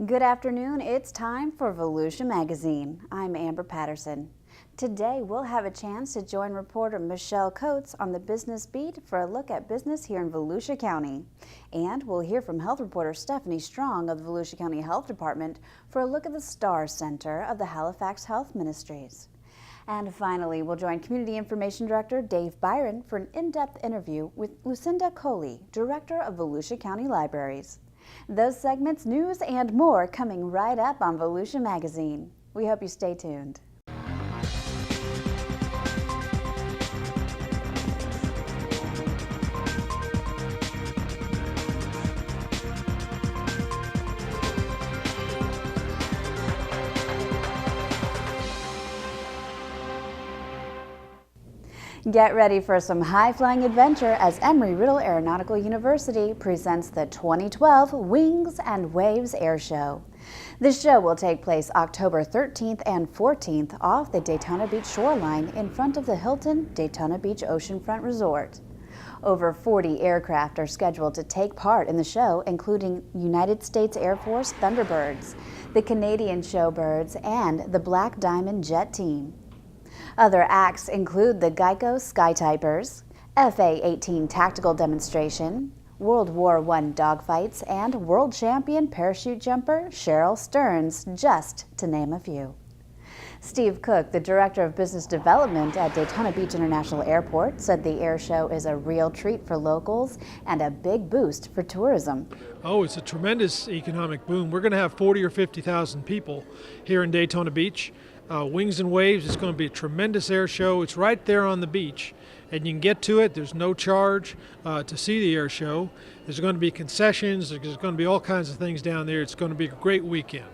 Good afternoon, it's time for Volusia Magazine. I'm Amber Patterson. Today we'll have a chance to join reporter Michelle Coates on the business beat for a look at business here in Volusia County. And we'll hear from health reporter Stephanie Strong of the Volusia County Health Department for a look at the STAR Center of the Halifax Health Ministries. And finally, we'll join Community Information Director Dave Byron for an in-depth interview with Lucinda Colee, Director of Volusia County Libraries. Those segments, news, and more coming right up on Volusia Magazine. We hope you stay tuned. Get ready for some high-flying adventure as Embry-Riddle Aeronautical University presents the 2012 Wings and Waves Air Show. The show will take place October 13th and 14th off the Daytona Beach shoreline in front of the Hilton Daytona Beach Oceanfront Resort. Over 40 aircraft are scheduled to take part in the show, including United States Air Force Thunderbirds, the Canadian Showbirds, and the Black Diamond Jet Team. Other acts include the Geico Skytypers, FA-18 Tactical Demonstration, World War I dogfights, and world champion parachute jumper Cheryl Stearns, just to name a few. Steve Cook, the Director of Business Development at Daytona Beach International Airport, said the air show is a real treat for locals and a big boost for tourism. Oh, it's a tremendous economic boom. We're going to have 40 or 50,000 people here in Daytona Beach. Wings and Waves is going to be a tremendous air show. It's right there on the beach, and you can get to it. There's no charge to see the air show. There's going to be concessions. There's going to be all kinds of things down there. It's going to be a great weekend.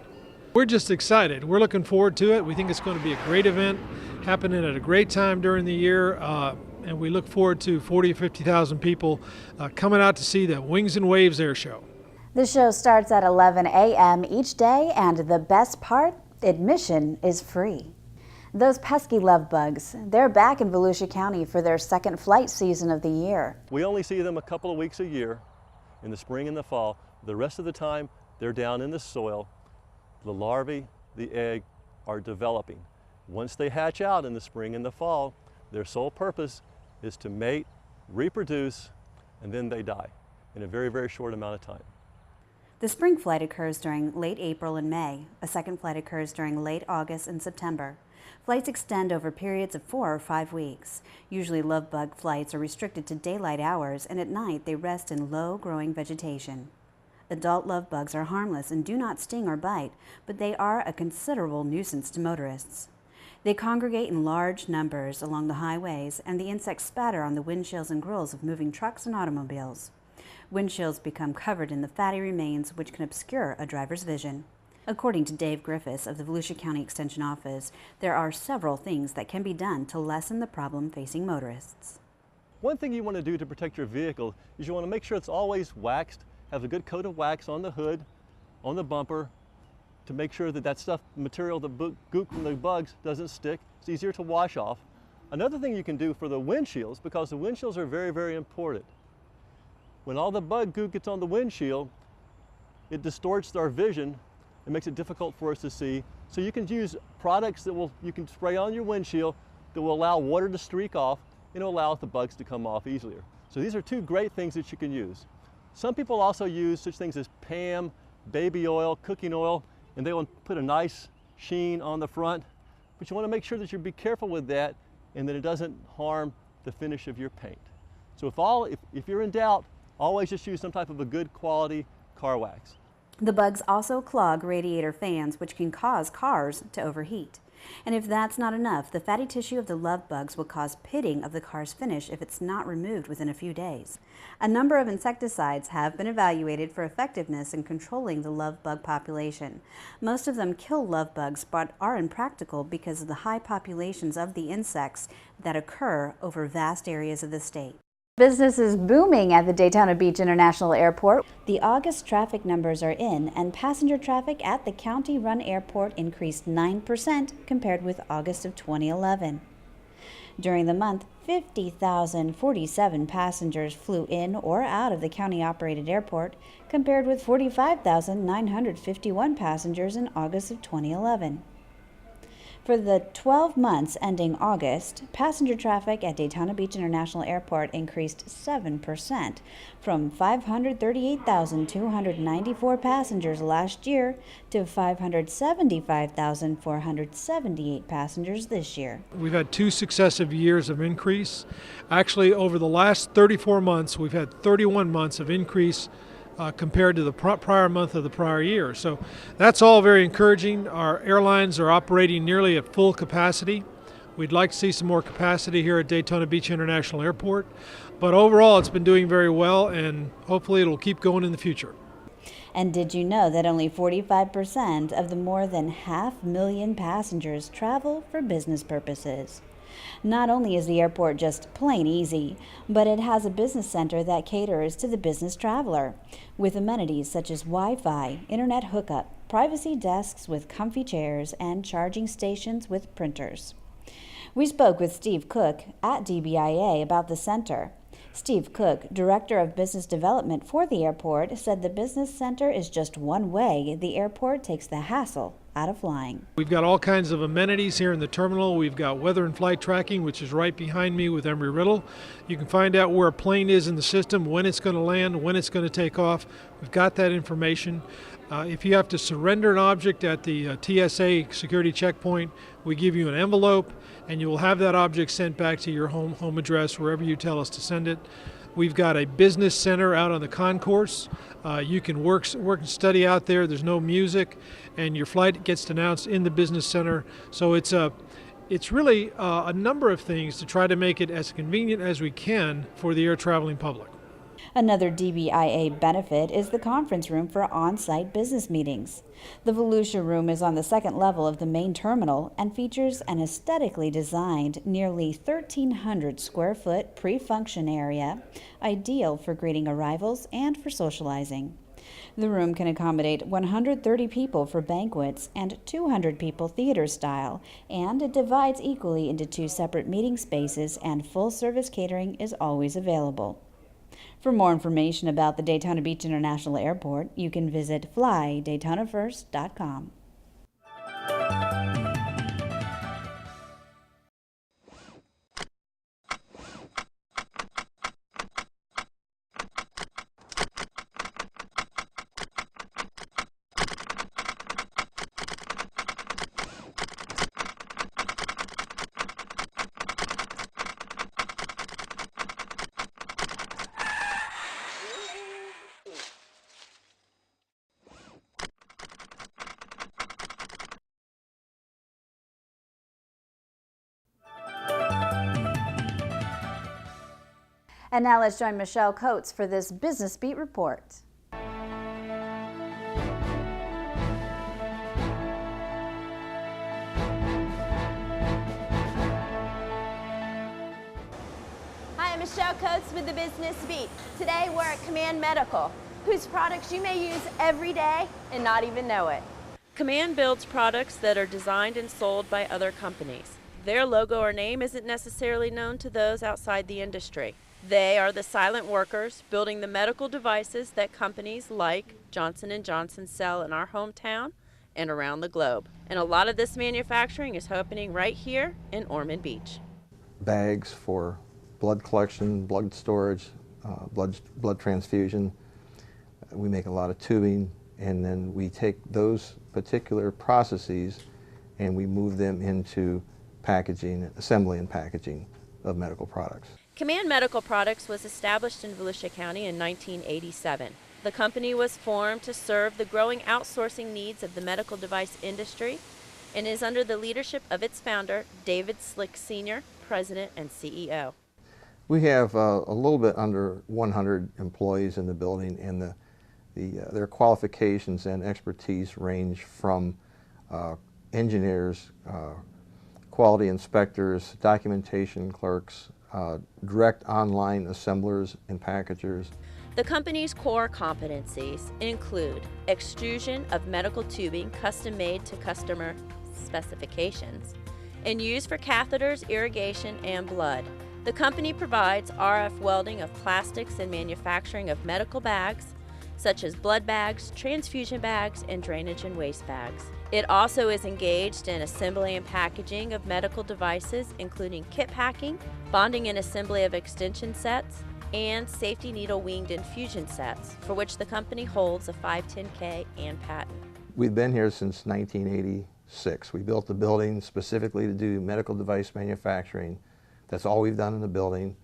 We're just excited. We're looking forward to it. We think it's going to be a great event, happening at a great time during the year, and we look forward to 40 or 50,000 people coming out to see the Wings and Waves air show. The show starts at 11 a.m. each day, and the best part, admission is free. Those pesky love bugs, they're back in Volusia County for their second flight season of the year. We only see them a couple of weeks a year, in the spring and the fall. The rest of the time, they're down in the soil. The larvae, the egg, are developing. Once they hatch out in the spring and the fall, their sole purpose is to mate, reproduce, and then they die in a very, very short amount of time. The spring flight occurs during late April and May. A second flight occurs during late August and September. Flights extend over periods of 4 or 5 weeks. Usually love bug flights are restricted to daylight hours, and at night they rest in low-growing vegetation. Adult love bugs are harmless and do not sting or bite, but they are a considerable nuisance to motorists. They congregate in large numbers along the highways, and the insects spatter on the windshields and grills of moving trucks and automobiles. Windshields become covered in the fatty remains, which can obscure a driver's vision. According to Dave Griffiths of the Volusia County Extension Office, there are several things that can be done to lessen the problem facing motorists. One thing you want to do to protect your vehicle is you want to make sure it's always waxed, have a good coat of wax on the hood, on the bumper, to make sure that that stuff, material, the goop from the bugs doesn't stick. It's easier to wash off. Another thing you can do for the windshields, because the windshields are very, very important. When all the bug goop gets on the windshield, it distorts our vision. It makes it difficult for us to see. So you can use products that you can spray on your windshield that will allow water to streak off and it will allow the bugs to come off easier. So these are two great things that you can use. Some people also use such things as PAM, baby oil, cooking oil, and they will put a nice sheen on the front. But you want to make sure that you be careful with that and that it doesn't harm the finish of your paint. So if you're in doubt, always just use some type of a good quality car wax. The bugs also clog radiator fans, which can cause cars to overheat. And if that's not enough, the fatty tissue of the love bugs will cause pitting of the car's finish if it's not removed within a few days. A number of insecticides have been evaluated for effectiveness in controlling the love bug population. Most of them kill love bugs but are impractical because of the high populations of the insects that occur over vast areas of the state. Business is booming at the Daytona Beach International Airport. The August traffic numbers are in, and passenger traffic at the county-run airport increased 9% compared with August of 2011. During the month, 50,047 passengers flew in or out of the county-operated airport, compared with 45,951 passengers in August of 2011. For the 12 months ending August, passenger traffic at Daytona Beach International Airport increased 7%, from 538,294 passengers last year to 575,478 passengers this year. We've had 2 successive years of increase. Actually, over the last 34 months, we've had 31 months of increase compared to the prior month of the prior year. So that's all very encouraging. Our airlines are operating nearly at full capacity. We'd like to see some more capacity here at Daytona Beach International Airport. But overall, it's been doing very well, and hopefully it'll keep going in the future. And did you know that only 45% of the more than 500,000 passengers travel for business purposes? Not only is the airport just plain easy, but it has a business center that caters to the business traveler, with amenities such as Wi-Fi, internet hookup, privacy desks with comfy chairs, and charging stations with printers. We spoke with Steve Cook at DBIA about the center. Steve Cook, Director of Business Development for the airport, said the business center is just one way the airport takes the hassle out of flying. We've got all kinds of amenities here in the terminal. We've got weather and flight tracking, which is right behind me with Embry-Riddle. You can find out where a plane is in the system, when it's going to land, when it's going to take off. We've got that information. If you have to surrender an object at the TSA security checkpoint, we give you an envelope, and you will have that object sent back to your home address, wherever you tell us to send it. We've got a business center out on the concourse. You can work and study out there. There's no music, and your flight gets announced in the business center. So it's really a number of things to try to make it as convenient as we can for the air traveling public. Another DBIA benefit is the conference room for on-site business meetings. The Volusia room is on the second level of the main terminal and features an aesthetically designed, nearly 1,300 square foot pre-function area, ideal for greeting arrivals and for socializing. The room can accommodate 130 people for banquets and 200 people theater style, and it divides equally into 2 separate meeting spaces, and full-service catering is always available. For more information about the Daytona Beach International Airport, you can visit flydaytonafirst.com. And now let's join Michelle Coates for this Business Beat report. Hi, I'm Michelle Coates with the Business Beat. Today we're at Command Medical, whose products you may use every day and not even know it. Command builds products that are designed and sold by other companies. Their logo or name isn't necessarily known to those outside the industry. They are the silent workers building the medical devices that companies like Johnson & Johnson sell in our hometown and around the globe. And a lot of this manufacturing is happening right here in Ormond Beach. Bags for blood collection, blood storage, blood transfusion. We make a lot of tubing, and then we take those particular processes and we move them into packaging, assembly and packaging of medical products. Command Medical Products was established in Volusia County in 1987. The company was formed to serve the growing outsourcing needs of the medical device industry and is under the leadership of its founder, David Slick Sr., President and CEO. We have a little bit under 100 employees in the building, and their qualifications and expertise range from engineers, quality inspectors, documentation clerks, direct online assemblers and packagers. The company's core competencies include extrusion of medical tubing custom made to customer specifications, and used for catheters, irrigation, and blood. The company provides RF welding of plastics and manufacturing of medical bags, such as blood bags, transfusion bags, and drainage and waste bags. It also is engaged in assembly and packaging of medical devices, including kit packing, bonding and assembly of extension sets, and safety needle winged infusion sets, for which the company holds a 510(k) and patent. We've been here since 1986. We built the building specifically to do medical device manufacturing. That's all we've done in the building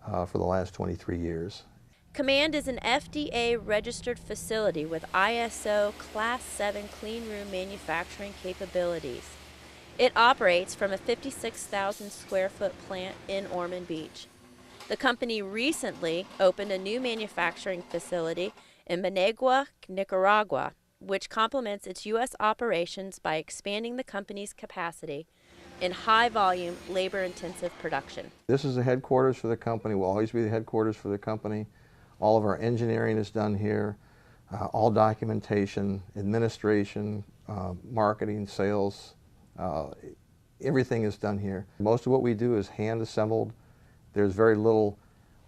for the last 23 years. Command is an FDA registered facility with ISO Class 7 clean room manufacturing capabilities. It operates from a 56,000 square foot plant in Ormond Beach. The company recently opened a new manufacturing facility in Managua, Nicaragua, which complements its U.S. operations by expanding the company's capacity in high-volume, labor-intensive production. This is the headquarters for the company, will always be the headquarters for the company. All of our engineering is done here, all documentation, administration, marketing, sales, everything is done here. Most of what we do is hand-assembled. There's very little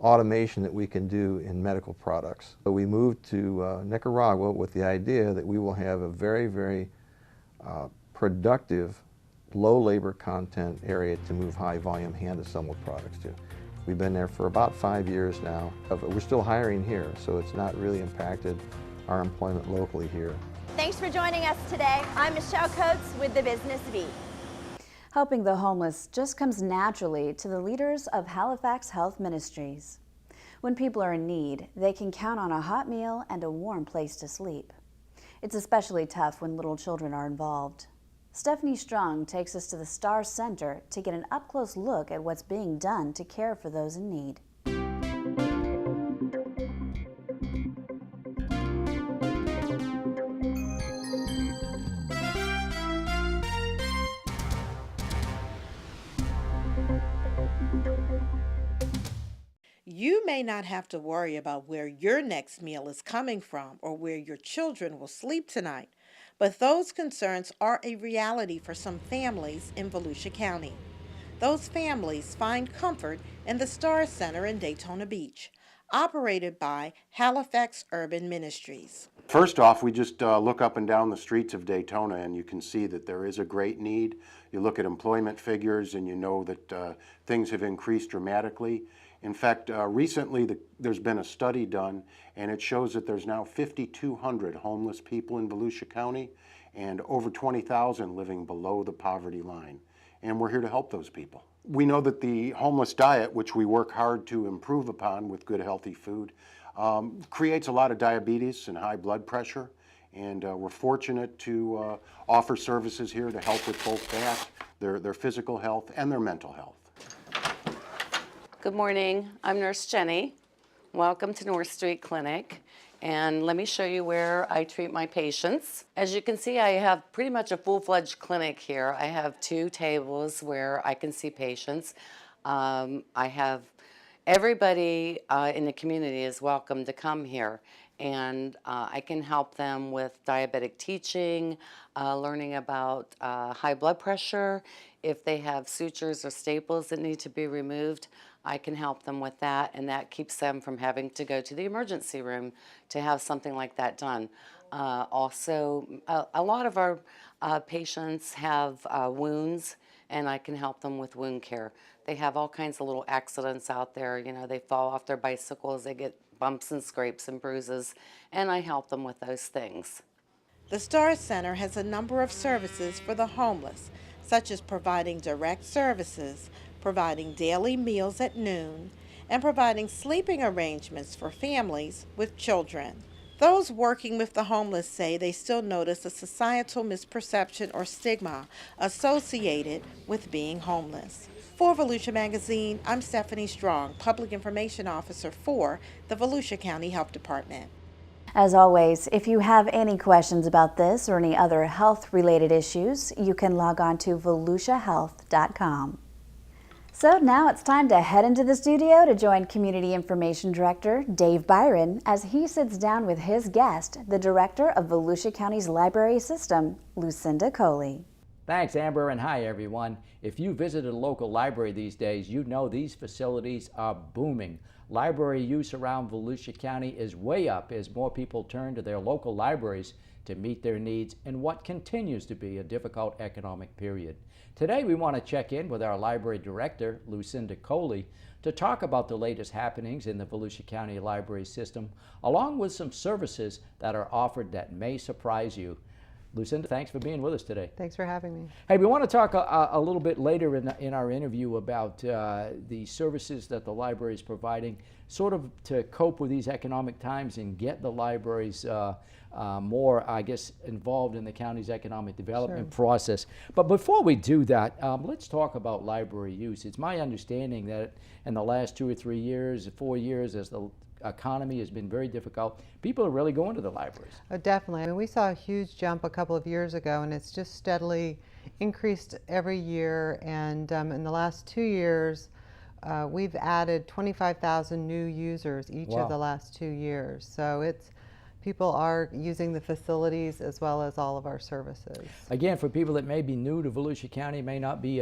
automation that we can do in medical products. So we moved to Nicaragua with the idea that we will have a very, very productive, low labor content area to move high volume hand-assembled products to. We've been there for about 5 years now. But we're still hiring here, so it's not really impacted our employment locally here. Thanks for joining us today. I'm Michelle Coates with the Business Beat. Helping the homeless just comes naturally to the leaders of Halifax Health Ministries. When people are in need, they can count on a hot meal and a warm place to sleep. It's especially tough when little children are involved. Stephanie Strong takes us to the Star Center to get an up-close look at what's being done to care for those in need. You may not have to worry about where your next meal is coming from or where your children will sleep tonight, but those concerns are a reality for some families in Volusia County. Those families find comfort in the Star Center in Daytona Beach, operated by Halifax Urban Ministries. First off, we just look up and down the streets of Daytona and you can see that there is a great need. You look at employment figures and you know that things have increased dramatically. In fact, recently there's been a study done and it shows that there's now 5,200 homeless people in Volusia County and over 20,000 living below the poverty line. And we're here to help those people. We know that the homeless diet, which we work hard to improve upon with good healthy food, creates a lot of diabetes and high blood pressure. And we're fortunate to offer services here to help with both that, their physical health and their mental health. Good morning, I'm Nurse Jenny. Welcome to North Street Clinic, and let me show you where I treat my patients. As you can see, I have pretty much a full-fledged clinic here. I have 2 tables where I can see patients. I have everybody in the community is welcome to come here, and I can help them with diabetic teaching, learning about high blood pressure. If they have sutures or staples that need to be removed, I can help them with that, and that keeps them from having to go to the emergency room to have something like that done. Also, a lot of our patients have wounds, and I can help them with wound care. They have all kinds of little accidents out there. You know, they fall off their bicycles, they get bumps and scrapes and bruises, and I help them with those things. The Star Center has a number of services for the homeless, such as providing direct services, providing daily meals at noon, and providing sleeping arrangements for families with children. Those working with the homeless say they still notice a societal misperception or stigma associated with being homeless. For Volusia Magazine, I'm Stephanie Strong, Public Information Officer for the Volusia County Health Department. As always, if you have any questions about this or any other health-related issues, you can log on to volusiahealth.com. So now it's time to head into the studio to join Community Information Director Dave Byron as he sits down with his guest, the Director of Volusia County's Library System, Lucinda Colee. Thanks, Amber, and hi, everyone. If you visited a local library these days, you know these facilities are booming. Library use around Volusia County is way up as more people turn to their local libraries to meet their needs in what continues to be a difficult economic period. Today, we want to check in with our library director, Lucinda Colee, to talk about the latest happenings in the Volusia County library system, along with some services that are offered that may surprise you. Lucinda, thanks for being with us today. Thanks for having me. Hey, we want to talk a little bit later in our interview about the services that the library is providing, sort of to cope with these economic times and get the libraries more, I guess, involved in the county's economic development process. But before we do that, let's talk about library use. It's my understanding that in the last 2 or 3 years, 4 years, as the economy has been very difficult, people are really going to the libraries. Oh, definitely. I mean, we saw a huge jump a couple of years ago, and it's just steadily increased every year. And in the last 2 years, we've added 25,000 new users each of the last 2 years. So it's people are using the facilities as well as all of our services. Again, for people that may be new to Volusia County, may not be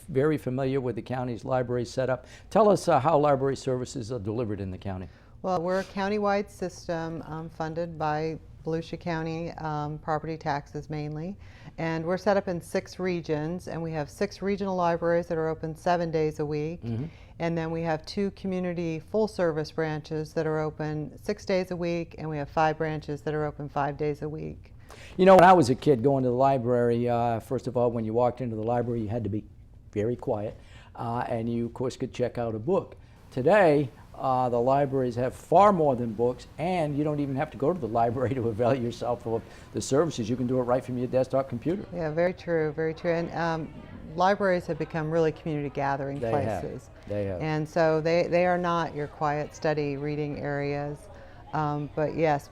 very familiar with the county's library setup, tell us how library services are delivered in the county. Well, we're a countywide system funded by Volusia County property taxes mainly, and we're set up in 6 regions, and we have 6 regional libraries that are open 7 days a week, and then we have 2 community full-service branches that are open 6 days a week, and we have 5 branches that are open 5 days a week. You know, when I was a kid going to the library, first of all, when you walked into the library, you had to be very quiet, and you, of course, could check out a book. Today, the libraries have far more than books, and you don't even have to go to the library to avail yourself of the services. You can do it right from your desktop computer. Yeah, very true, very true. And libraries have become really community gathering places. They have. And so they are not your quiet study reading areas. But yes,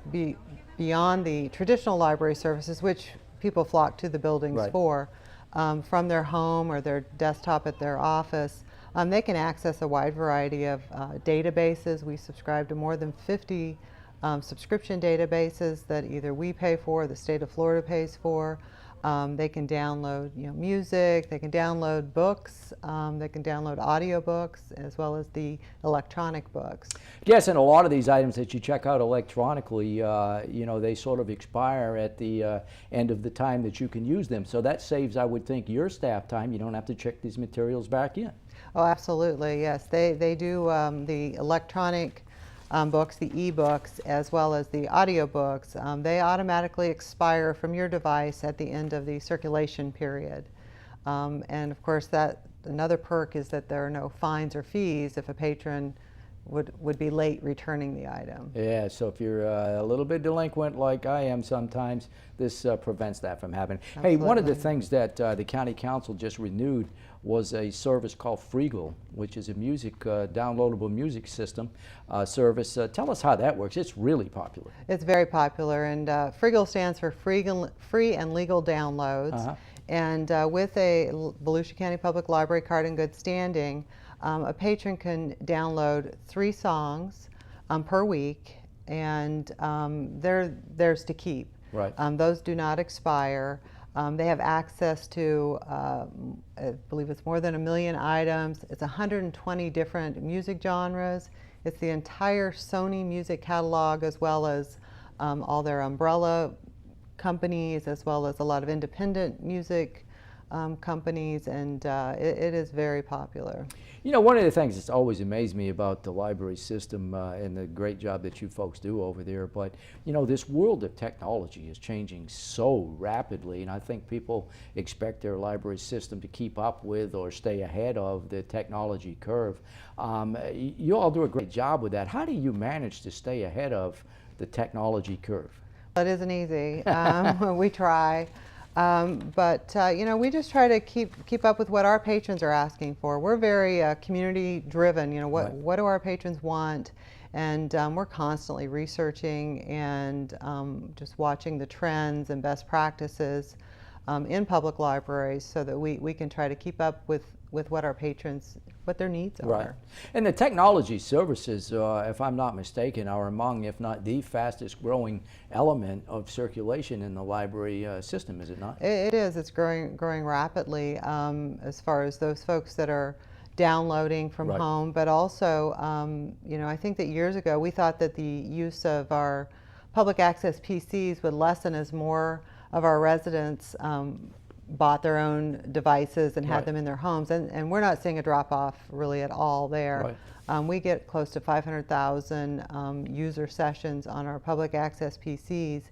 beyond the traditional library services, which people flock to the buildings for, from their home or their desktop at their office, they can access a wide variety of databases. We subscribe to more than 50 subscription databases that either we pay for or the state of Florida pays for. They can download music, they can download books, they can download audiobooks as well as the electronic books. Yes, and a lot of these items that you check out electronically, they sort of expire at the end of the time that you can use them. So that saves, I would think, your staff time. You don't have to check these materials back in. Oh, absolutely, yes. They do the electronic books, the e-books, as well as the audiobooks. They automatically expire from your device at the end of the circulation period. And of course, another perk is that there are no fines or fees if a patron would be late returning the item. Yeah, so if you're a little bit delinquent like I am sometimes, this prevents that from happening. Absolutely. Hey, one of the things that the County Council just renewed was a service called Freegal, which is a downloadable music system service. Tell us how that works. It's really popular. It's very popular, and Freegal stands for Free and Legal Downloads. And with a Volusia County Public Library card in good standing, a patron can download 3 songs per week, and they're theirs to keep. Right. Those do not expire. They have access to, I believe it's more than 1 million items. It's 120 different music genres. It's the entire Sony music catalog, as well as all their umbrella companies, as well as a lot of independent music companies, and it is very popular. You know, one of the things that's always amazed me about the library system and the great job that you folks do over there, but you know, this world of technology is changing so rapidly, and I think people expect their library system to keep up with or stay ahead of the technology curve. You all do a great job with that. How do you manage to stay ahead of the technology curve? It isn't easy. We try. But we just try to keep up with what our patrons are asking for. We're very community driven. What do our patrons want? And we're constantly researching and just watching the trends and best practices in public libraries so that we can try to keep up with with what our patrons, what their needs are. Right. And the technology services, if I'm not mistaken, are among, if not the fastest growing element of circulation in the library system, is it not? It is. It's growing rapidly as far as those folks that are downloading from Right. home, but also, you know, I think that years ago we thought that the use of our public access PCs would lessen as more of our residents bought their own devices and had Right. them in their homes, and we're not seeing a drop-off really at all there. Right. We get close to 500,000 user sessions on our public access PCs,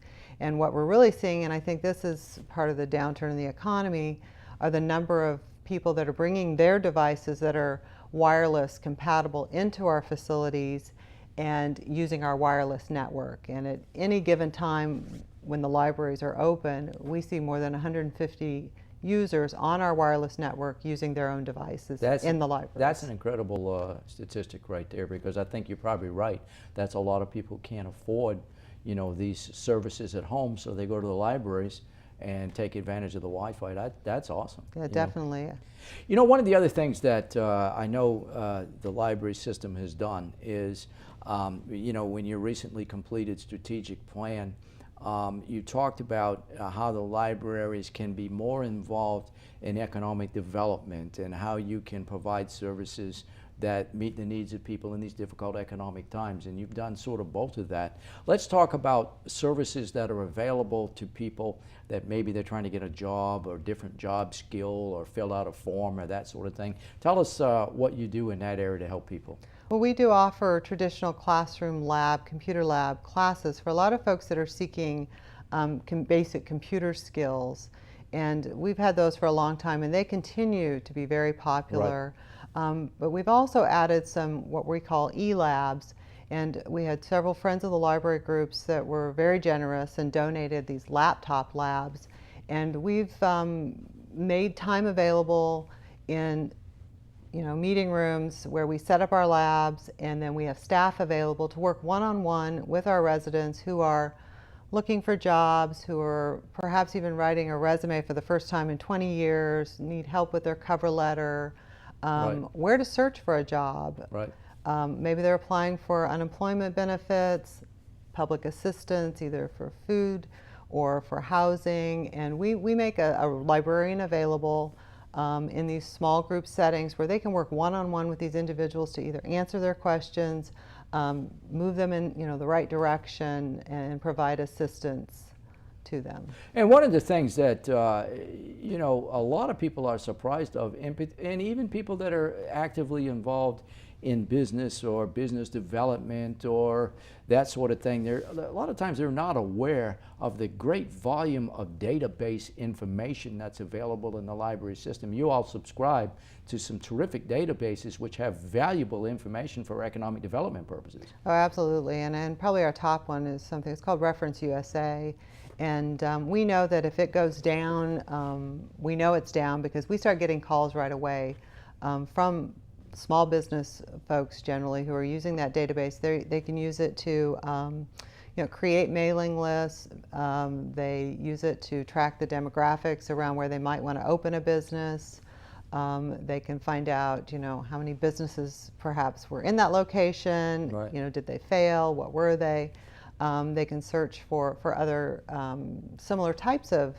and what we're really seeing, and I think this is part of the downturn in the economy, are the number of people that are bringing their devices that are wireless compatible into our facilities and using our wireless network. And at any given time when the libraries are open, we see more than 150 users on our wireless network using their own devices in the libraries. That's an incredible statistic right there, because I think you're probably right. That's a lot of people who can't afford, you know, these services at home, so they go to the libraries and take advantage of the Wi-Fi. That's awesome. Yeah, definitely. You know, one of the other things that I know the library system has done is, you know, when you recently completed strategic plan, you talked about how the libraries can be more involved in economic development and how you can provide services that meet the needs of people in these difficult economic times, and you've done sort of both of that. Let's talk about services that are available to people that maybe they're trying to get a job or different job skill or fill out a form or that sort of thing. Tell us what you do in that area to help people. Well, we do offer traditional classroom lab, computer lab classes for a lot of folks that are seeking basic computer skills. And we've had those for a long time, and they continue to be very popular. Right. But we've also added some what we call e-labs, and we had several friends of the library groups that were very generous and donated these laptop labs. And we've made time available in meeting rooms where we set up our labs, and then we have staff available to work one-on-one with our residents who are looking for jobs, who are perhaps even writing a resume for the first time in 20 years, need help with their cover letter, where to search for a job. Right. Maybe they're applying for unemployment benefits, public assistance, either for food or for housing, and we make a librarian available in these small group settings where they can work one-on-one with these individuals to either answer their questions, move them in the right direction, and provide assistance to them. And one of the things that a lot of people are surprised of, and even people that are actively involved in business or business development or that sort of thing, a lot of times they're not aware of the great volume of database information that's available in the library system. You all subscribe to some terrific databases which have valuable information for economic development purposes. Oh, absolutely, and probably our top one is something, it's called Reference USA. And we know that if it goes down, we know it's down because we start getting calls right away from small business folks generally who are using that database. They can use it to create mailing lists. They use it to track the demographics around where they might want to open a business. They can find out how many businesses perhaps were in that location. Right. Did they fail? What were they? They can search for other similar types of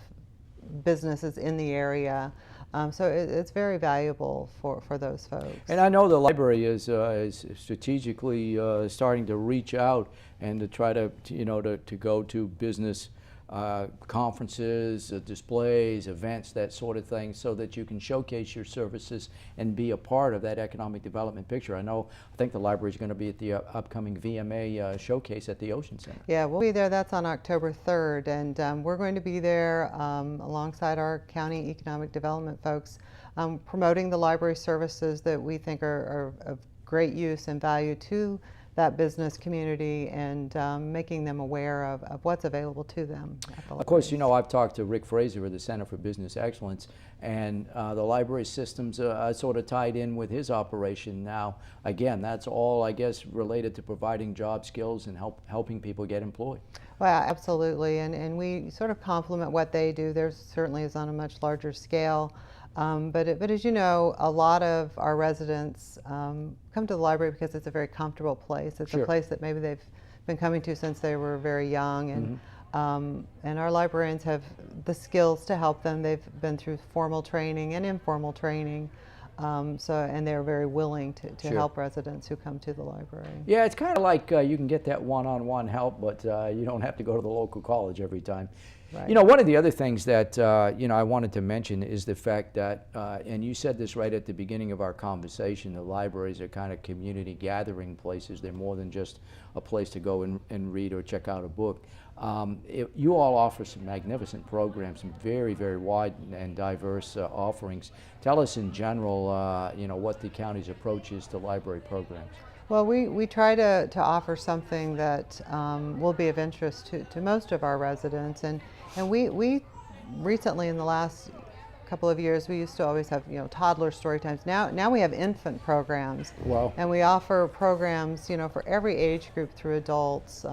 businesses in the area. So it's very valuable for those folks. And I know the library is strategically starting to reach out and to try to go to business conferences, displays, events, that sort of thing, so that you can showcase your services and be a part of that economic development picture. I think the library is going to be at the upcoming VMA showcase at the Ocean Center. Yeah, we'll be there. That's on October 3rd, and we're going to be there alongside our county economic development folks, promoting the library services that we think are of great use and value to that business community, and making them aware of what's available to them. Of course, I've talked to Rick Fraser of the Center for Business Excellence, and the library systems are sort of tied in with his operation now. Again, that's all, I guess, related to providing job skills and helping people get employed. Well, absolutely, and we sort of complement what they do. Theirs certainly is on a much larger scale. But as you know, a lot of our residents come to the library because it's a very comfortable place. It's Sure. a place that maybe they've been coming to since they were very young, and our librarians have the skills to help them. They've been through formal training and informal training, and they're very willing to Sure. help residents who come to the library. Yeah, it's kind of like you can get that one-on-one help, but you don't have to go to the local college every time. Right. You know, one of the other things that I wanted to mention is the fact that, and you said this right at the beginning of our conversation, the libraries are kind of community gathering places. They're more than just a place to go and read or check out a book. You all offer some magnificent programs, some very, very wide and diverse offerings. Tell us in general, what the county's approach is to library programs. Well, we try to offer something that will be of interest to most of our residents, and we recently, in the last couple of years, we used to always have toddler story times. Now we have infant programs. Wow. And we offer programs for every age group through adults.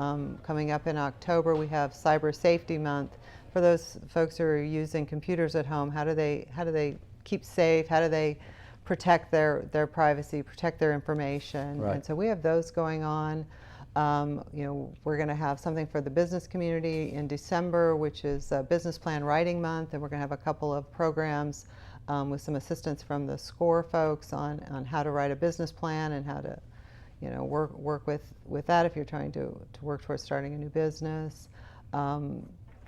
Coming up in October, we have Cyber Safety Month for those folks who are using computers at home. How do they keep safe? How do they protect their privacy, protect their information? Right. And so we have those going on. We're going to have something for the business community in December, which is Business Plan Writing Month, and we're going to have a couple of programs with some assistance from the SCORE folks on how to write a business plan and how to work with that if you're trying to work towards starting a new business.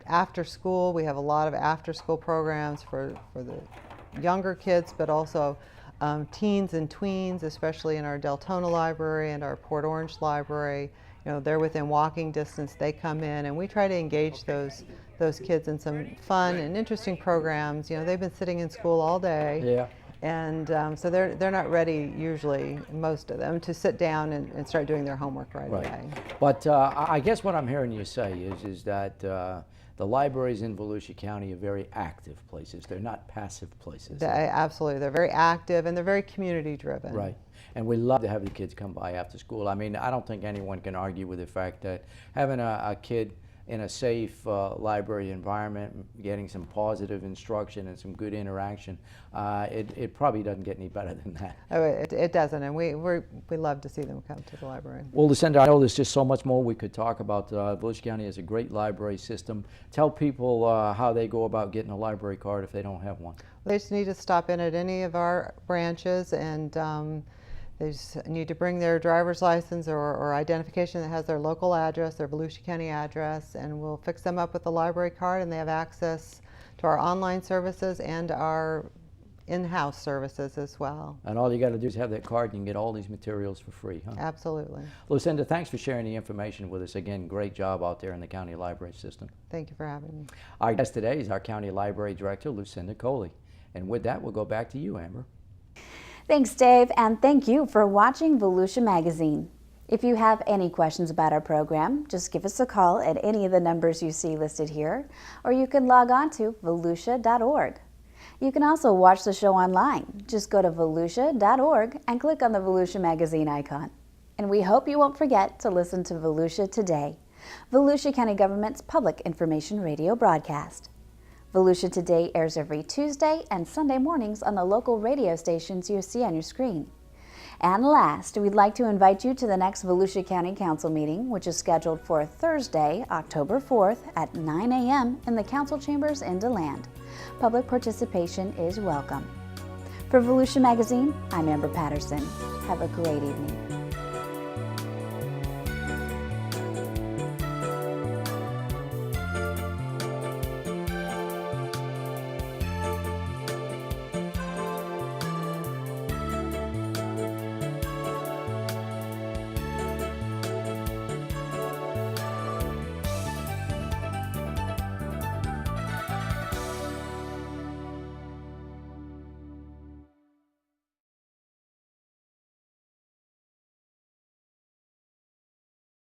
After school, we have a lot of after school programs for the younger kids, but also teens and tweens, especially in our Daytona library and our Port Orange library. They're within walking distance. They come in, and we try to engage those kids in some fun and interesting programs. They've been sitting in school all day. Yeah. And so they're not ready, usually, most of them, to sit down and start doing their homework right away. But I guess what I'm hearing you say is that the libraries in Volusia County are very active places. They're not passive places. Absolutely. They're very active, and they're very community driven. Right. And we love to have the kids come by after school. I mean, I don't think anyone can argue with the fact that having a kid in a safe library environment, getting some positive instruction and some good interaction, it probably doesn't get any better than that. Oh, it doesn't, and we love to see them come to the library. Well, Lucinda, I know there's just so much more we could talk about. Volusia County has a great library system. Tell people how they go about getting a library card if they don't have one. They just need to stop in at any of our branches, and they just need to bring their driver's license or identification that has their local address, their Volusia County address, and we'll fix them up with the library card, and they have access to our online services and our in-house services as well. And all you got to do is have that card, and you can get all these materials for free, huh? Absolutely. Lucinda, thanks for sharing the information with us. Again, great job out there in the county library system. Thank you for having me. Our guest today is our County Library Director, Lucinda Colee. And with that, we'll go back to you, Amber. Thanks, Dave, and thank you for watching Volusia Magazine. If you have any questions about our program, just give us a call at any of the numbers you see listed here, or you can log on to volusia.org. You can also watch the show online. Just go to volusia.org and click on the Volusia Magazine icon. And we hope you won't forget to listen to Volusia Today, Volusia County Government's public information radio broadcast. Volusia Today airs every Tuesday and Sunday mornings on the local radio stations you see on your screen. And last, we'd like to invite you to the next Volusia County Council meeting, which is scheduled for Thursday, October 4th at 9 a.m. in the council chambers in DeLand. Public participation is welcome. For Volusia Magazine, I'm Amber Patterson. Have a great evening.